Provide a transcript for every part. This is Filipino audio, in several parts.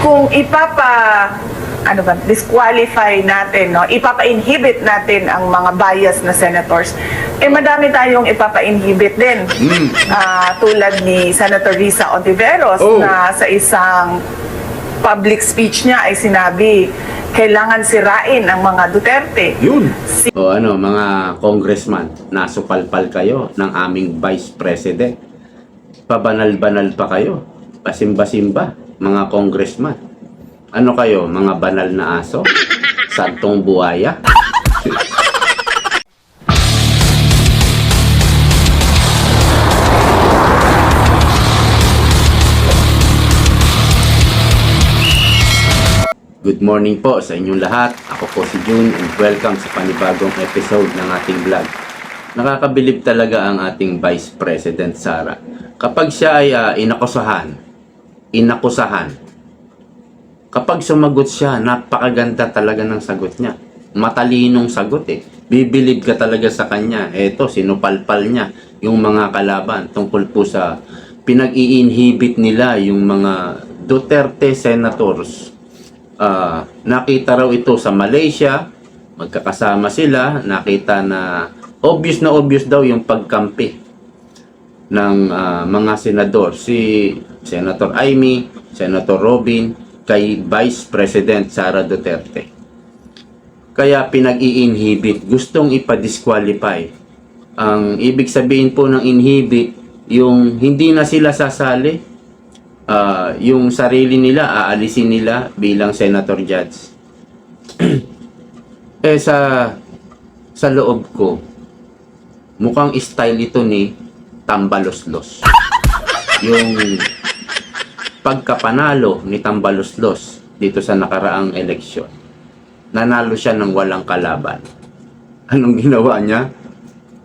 kung disqualify natin, no? Ipapa-inhibit natin ang mga bias na senators, madami tayong ipapa-inhibit din. Tulad ni Senator Risa Ontiveros na sa isang public speech niya ay sinabi, kailangan sirain ang mga Duterte. Yun. Mga congressman, nasupalpal kayo ng aming vice president. Pabanal-banal pa kayo. Pasimba-simba, mga congressman. Ano kayo, mga banal na aso? Santong buhaya? Good morning po sa inyong lahat. Ako po si June and welcome sa panibagong episode ng ating vlog. Nakakabilib talaga ang ating Vice President Sara. Kapag siya ay inakusahan, kapag sumagot siya, napakaganda talaga ng sagot niya. Matalinong sagot eh. Bibilib ka talaga sa kanya. Eto, sinupalpal niya yung mga kalaban tungkol po sa pinag-i-inhibit nila yung mga Duterte senators. Nakita raw ito sa Malaysia, magkakasama sila, nakita na obvious daw yung pagkampi ng mga senador, si Senator Amy, Senator Robin, kay Vice President Sara Duterte. Kaya pinag-i-inhibit, gustong ipa-disqualify. Ang ibig sabihin po ng inhibit, yung hindi na sila sasali, yung sarili nila, aalisin nila bilang senator judge. Sa loob ko, mukhang style ito ni Tambaloslos. Yung pagkapanalo ni Tambaloslos dito sa nakaraang eleksyon. Nanalo siya ng walang kalaban. Anong ginawa niya?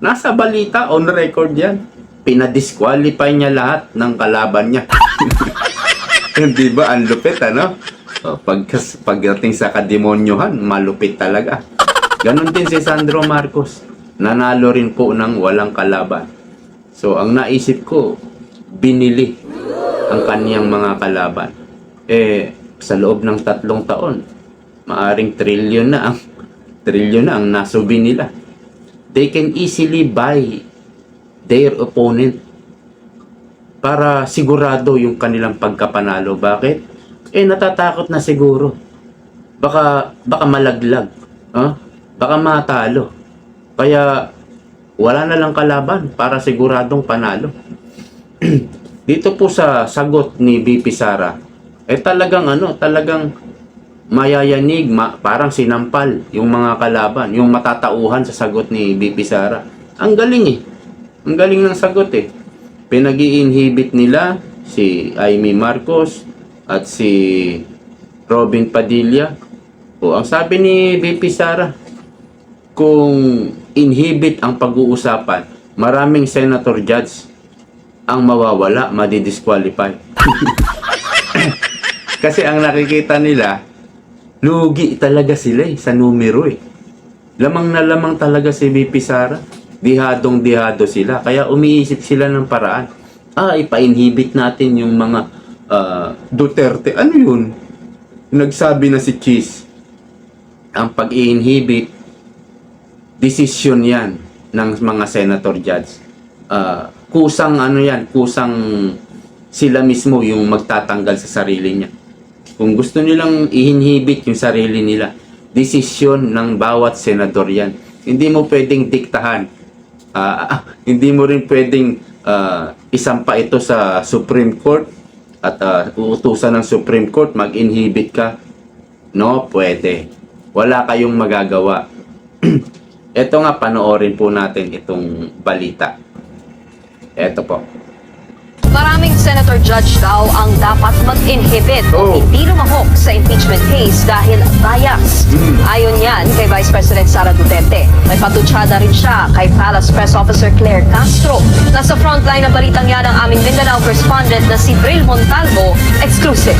Nasa balita, on record yan. Pinadisqualify niya lahat ng kalaban niya. Hindi ba? Ang lupit, ano? Pagdating sa kademonyohan, malupit talaga. Ganon din si Sandro Marcos. Nanalo rin po ng walang kalaban. So, ang naisip ko, binili ang kaniyang mga kalaban. Sa loob ng 3 taon, maaring trilyon na ang nasubi nila. They can easily buy their opponent para sigurado yung kanilang pagkapanalo. Bakit? Natatakot na siguro. Baka malaglag. Baka matalo. Kaya wala na lang kalaban para siguradong panalo. Dito po sa sagot ni VP Sara, talagang mayayanig, parang sinampal yung mga kalaban, yung matatauhan sa sagot ni VP Sara. Ang galing eh. Ang galing ng sagot eh. Pinag-i-inhibit nila si Amy Marcos at si Robin Padilla. Ang sabi ni VP Sara, kung inhibit ang pag-uusapan, maraming senator judge ang mawawala, madi-disqualify. Kasi ang nakikita nila, lugi talaga sila sa numero eh. Lamang na lamang talaga si VP Sara. Dihadong-dihado sila. Kaya umiisip sila ng paraan. Ipa-inhibit natin yung mga Duterte. Ano yun? Nagsabi na si Cheese. Ang pag-i-inhibit, desisyon yan ng mga senator judge. Kusang kusang sila mismo yung magtatanggal sa sarili niya. Kung gusto nilang i-inhibit yung sarili nila, desisyon ng bawat senador yan. Hindi mo pwedeng diktahan. Hindi mo rin pwedeng isampa ito sa Supreme Court at uutusan ng Supreme Court mag-inhibit ka. No, pwede. Wala kayong magagawa. Ito nga, panoorin po natin itong balita. Ito po. Maraming senator judge daw ang dapat mag-inhibit o hindi lumahok sa impeachment case dahil bias. Ayon yan kay Vice President Sara Duterte. May patutsada rin siya kay Palace Press Officer Claire Castro. Nasa frontline ng balitang yan ang aming Mindanao correspondent na si Bril Montalvo. Exclusive.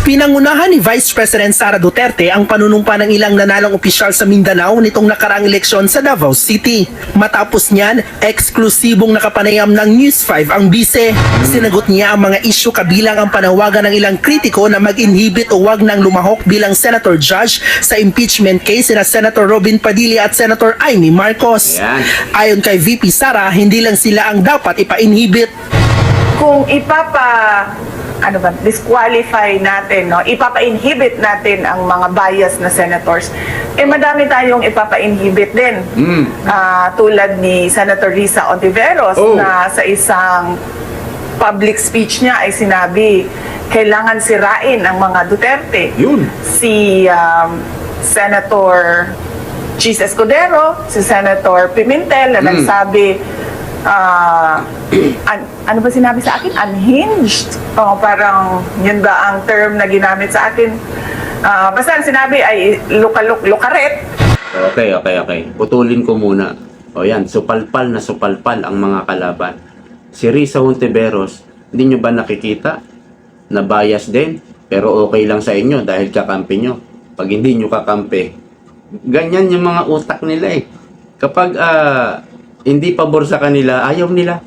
Pinangunahan ni Vice President Sara Duterte ang panunumpa ng ilang nanalong opisyal sa Mindanao nitong nakaraang eleksyon sa Davao City. Matapos niyan, eksklusibong nakapanayam ng News 5 ang bise. Sinagot niya ang mga isyu kabilang ang panawagan ng ilang kritiko na mag-inhibit o wag nang lumahok bilang Senator Judge sa impeachment case sina Senator Robin Padilla at Senator Amy Marcos. Ayan. Ayon kay VP Sara, hindi lang sila ang dapat ipa-inhibit. Kung disqualify natin, no, ipapa-inhibit natin ang mga bias na senators, madami tayong ipapa-inhibit din. Tulad ni Senator Risa Ontiveros na sa isang public speech niya ay sinabi, kailangan sirain ang mga Duterte. Yun. Si Senator Chis Escudero, si Senator Pimentel na nagsabi, ano ba sinabi sa akin? Unhinged. Parang yun ba ang term na ginamit sa akin? Basta ang sinabi ay lukaret. Okay. Putulin ko muna. O yan, supalpal na supalpal ang mga kalaban. Si Risa Hontiveros, hindi nyo ba nakikita na bias din? Pero okay lang sa inyo dahil kakampi nyo. Pag hindi nyo kakampi, ganyan yung mga utak nila eh. Kapag hindi pabor sa kanila, ayaw nila.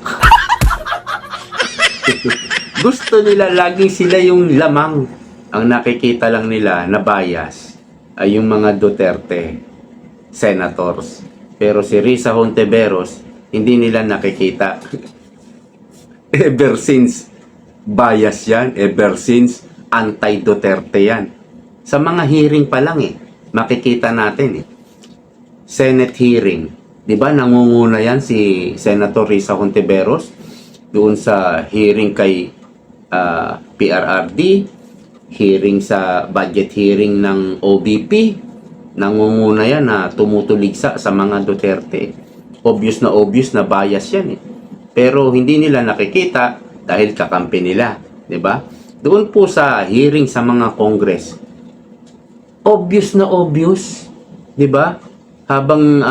Gusto nila laging sila yung lamang. Ang nakikita lang nila na bias ay yung mga Duterte senators. Pero si Risa Hontiveros, hindi nila nakikita. Ever since bias yan, ever since anti-Duterte yan. Sa mga hearing pa lang makikita natin Senate hearing. Diba nangunguna yan si Senator Risa Hontiveros doon sa hearing kay PRRD, hearing sa budget hearing ng OBP. Nangunguna yan na tumutuligsa sa mga Duterte. Obvious na bias yan Pero hindi nila nakikita dahil kakampi nila. Diba? Doon po sa hearing sa mga Congress, obvious na obvious. Diba? Habang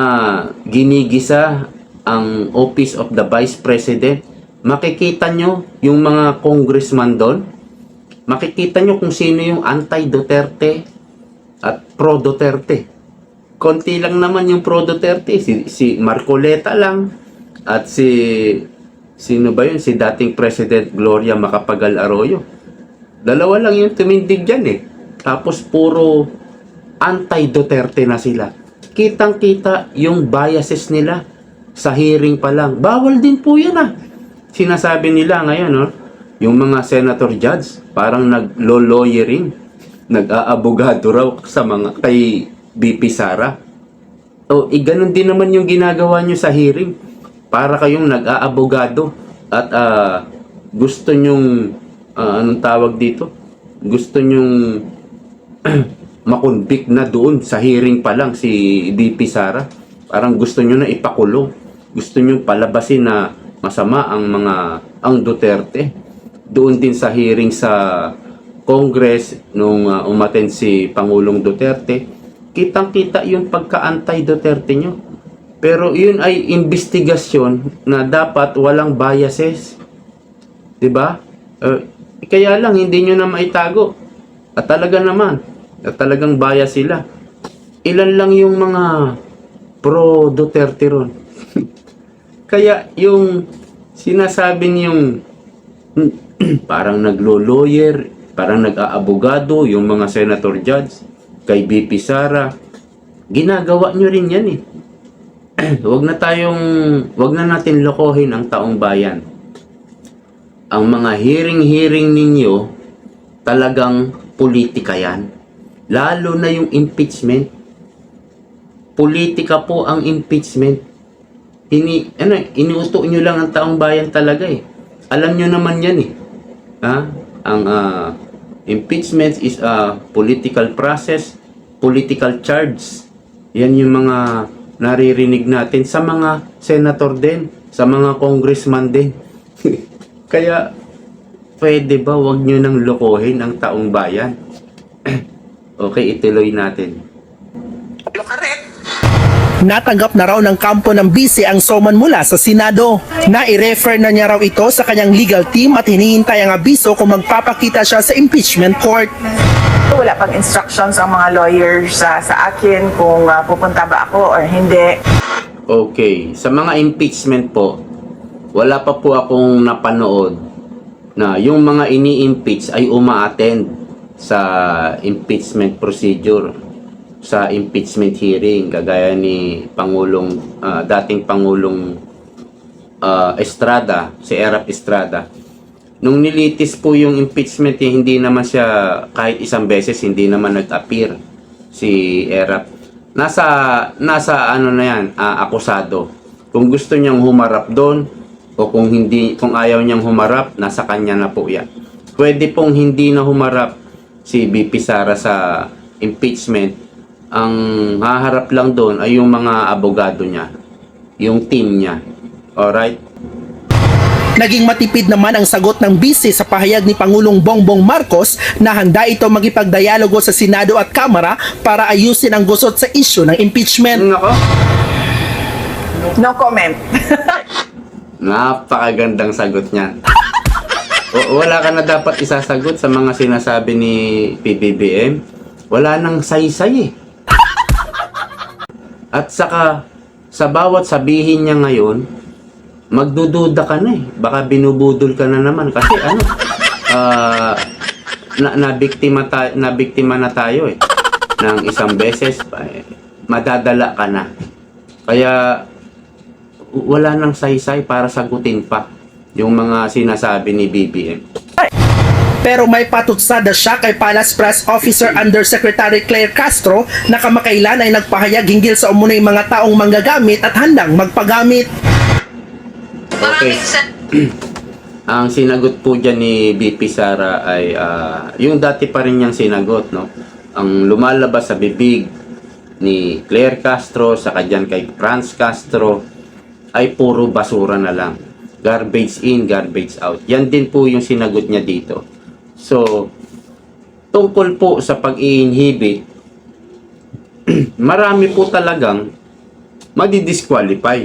ginigisa ang Office of the Vice President, makikita nyo yung mga congressman doon, makikita nyo kung sino yung anti-Duterte at pro-Duterte. Konti lang naman yung pro-Duterte, si Marcoleta lang, at sino ba yun? Si dating President Gloria Macapagal Arroyo. Dalawa lang yung tumindig dyan Tapos puro anti-Duterte na sila. Kitang-kita yung biases nila sa hearing pa lang. Bawal din po yan Sinasabi nila ngayon, yung mga senator judge, parang naglo-lawyering, nag-aabogado raw sa mga kay BP Sara. Ganun din naman yung ginagawa nyo sa hearing. Para kayong nag-aabogado at gusto nyong, anong tawag dito? Gusto nyong makonvict na doon sa hearing pa lang si VP Sara. Parang gusto nyo na ipakulong. Gusto nyo palabasin na masama ang Duterte. Doon din sa hearing sa Congress nung umattend si Pangulong Duterte, kitang-kita yung pagka-anti-Duterte nyo. Pero yun ay investigasyon na dapat walang biases. Diba? Kaya lang hindi nyo na maitago. At talaga naman, at talagang bias sila. Ilan lang yung mga pro-Duterte ron. Kaya yung sinasabi niyong parang naglo-lawyer, parang nag-aabogado yung mga senator judge kay BP Sara, ginagawa nyo rin yan Wag na natin lokohin ang taong bayan. Ang mga hearing ninyo talagang politika yan. Lalo na yung impeachment. Politika po ang impeachment. Inuuto nyo lang ang taong bayan talaga Alam nyo naman yan Ang impeachment is a political process, political charge. Yan yung mga naririnig natin sa mga senator din, sa mga congressman din. Kaya, pwede ba wag nyo nang lokohin ang taong bayan? Okay, ituloy natin. Natanggap na raw ng kampo ng bise ang summon mula sa Senado. Na-i-refer na niya raw ito sa kanyang legal team at hinihintay ang abiso kung magpapakita siya sa impeachment court. Wala pang instructions ang mga lawyers sa akin kung pupunta ba ako or hindi. Okay, sa mga impeachment po, wala pa po akong napanood na yung mga ini-impeach ay uma-attend sa impeachment procedure, sa impeachment hearing, kagaya ni dating Pangulong Estrada, si Erap Estrada. Nung nilitis po yung impeachment, hindi naman siya kahit isang beses hindi naman nag-appear si Erap. Nasa ano na yan, akusado. Kung gusto niyang humarap doon o kung ayaw niyang humarap, nasa kanya na po yan. Pwede pong hindi na humarap si BP Sara sa impeachment. Ang haharap lang doon ay yung mga abogado niya, yung team niya. Alright? Naging matipid naman ang sagot ng bise sa pahayag ni Pangulong Bongbong Marcos na handa ito makipagdialogo sa Senado at Kamara para ayusin ang gusot sa issue ng impeachment. Nako, No comment. napakagandang sagot niyan. Wala ka na dapat isasagot sa mga sinasabi ni PBBM. Wala nang saysay eh. At saka, sa bawat sabihin niya ngayon, magdududa ka na eh. Baka binubudol ka na naman. Kasi nabiktima na tayo eh. Ng isang beses, madadala ka na. Kaya, wala nang saysay para sagutin pa yung mga sinasabi ni BBM. Pero may patutsada siya kay Palace Press Officer Undersecretary Claire Castro na kamakailan ay nagpahayag hinggil sa umunoy mga taong manggagamit at handang magpagamit. Okay. Ang sinagot po dyan ni BP Sara ay yung dati pa rin niyang sinagot, no? Ang lumalabas sa bibig ni Claire Castro sa dyan kay Franz Castro ay puro basura na lang. Garbage in, garbage out. Yan din po yung sinagot niya dito. So, tungkol po sa pag-i-inhibit, marami po talagang madi-disqualify.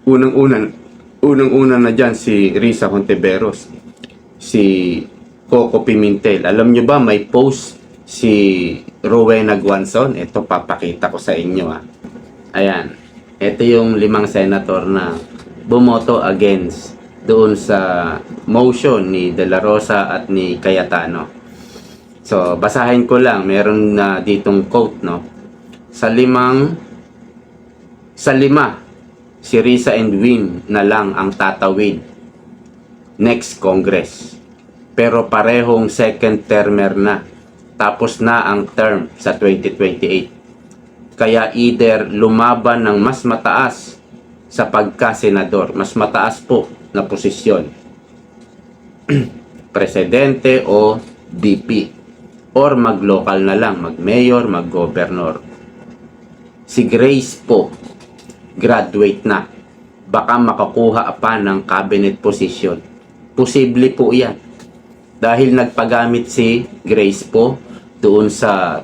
Unang-una na dyan si Risa Hontiveros, si Coco Pimentel. Alam nyo ba, may post si Rowena Guanzon. Ito, papakita ko sa inyo. Ayan. Ito yung 5 senator na bumoto against doon sa motion ni De La Rosa at ni Cayetano. So, basahin ko lang. Meron na ditong quote, no? Sa lima, si Risa and Win na lang ang tatawid next Congress. Pero parehong second termer na. Tapos na ang term sa 2028. Kaya either lumaban ng mas mataas sa pagka-senador, mas mataas po na posisyon, presidente o VP, or mag-local na lang, mag-mayor, mag-governor. Si Grace po, graduate na, baka makakuha pa ng cabinet position. Posible po yan. Dahil nagpagamit si Grace po doon sa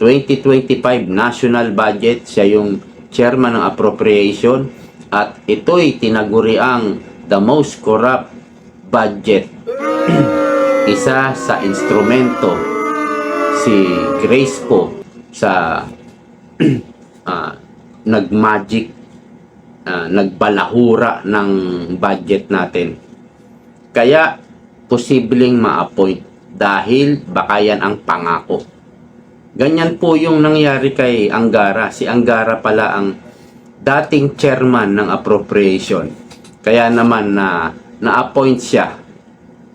2025 national budget, siya yung chairman ng appropriation at ito'y tinaguriang the most corrupt budget. Isa sa instrumento si Grace po sa nagmagic, nagbalahura ng budget natin. Kaya posibleng ma-appoint dahil baka yan ang pangako. Ganyan po yung nangyari kay Angara. Si Angara pala ang dating chairman ng appropriation. Kaya naman na-appoint siya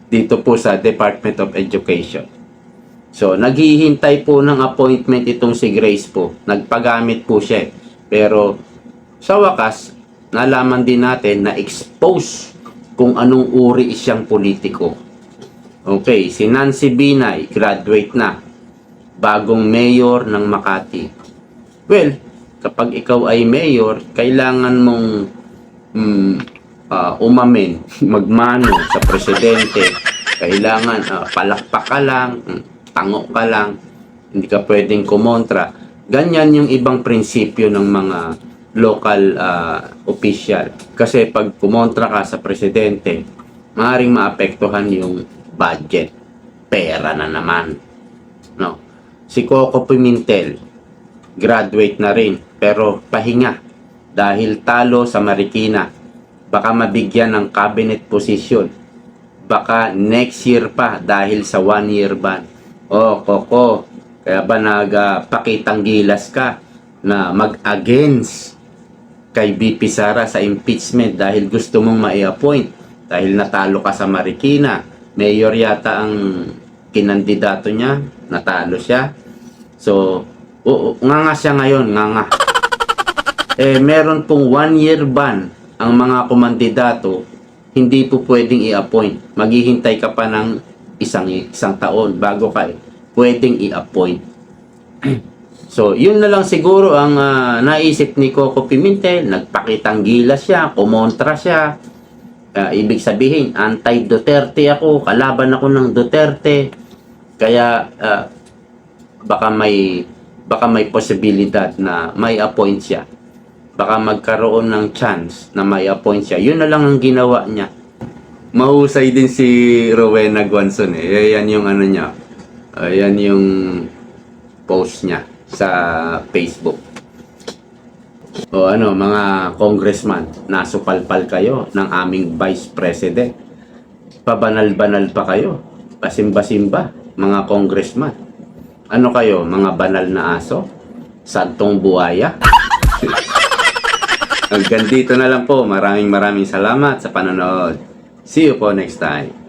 dito po sa Department of Education. So, naghihintay po ng appointment itong si Grace po. Nagpagamit po siya. Pero, sa wakas, nalaman din natin na expose kung anong uri siyang politiko. Okay, si Nancy Binay, graduate na. Bagong mayor ng Makati. Well, kapag ikaw ay mayor, kailangan mong umamin, magmano sa presidente. Kailangan palakpak ka lang, tango ka lang, hindi ka pwedeng kumontra. Ganyan yung ibang prinsipyo ng mga local official. Kasi pag kumontra ka sa presidente, maaaring maapektuhan yung budget. Pera na naman. No? Si Coco Pimentel, graduate na rin, pero pahinga dahil talo sa Marikina. Baka mabigyan ng cabinet position. Baka next year pa dahil sa 1-year ban. Oh, Coco, kaya ba nagpakitang gilas ka na mag-against kay BP Sara sa impeachment dahil gusto mong mai-appoint dahil natalo ka sa Marikina? Mayor yata ang kinandidato niya, natalo siya. So, nga siya ngayon, nga. Meron pong 1-year ban ang mga kumandidato, hindi po pwedeng i-appoint. Maghihintay ka pa ng isang taon bago ka pwedeng i-appoint. So, yun na lang siguro ang naisip ni Coco Pimentel. Nagpakitang gilas siya, kumontra siya. Ibig sabihin, anti-Duterte ako, kalaban ako ng Duterte. Kaya, baka may posibilidad na may appoint siya. Baka magkaroon ng chance na may appoint siya. Yun na lang ang ginawa niya. Mahusay din si Rowena Guanzon Yan yung ano niya. Yan yung post niya sa Facebook. O ano, mga congressman, nasupalpal kayo ng aming vice president. Pabanal-banal pa kayo. Pasimba-simba, mga congressman. Ano kayo, mga banal na aso? Santong buhaya? Hanggang dito na lang po. Maraming salamat sa panonood. See you po next time.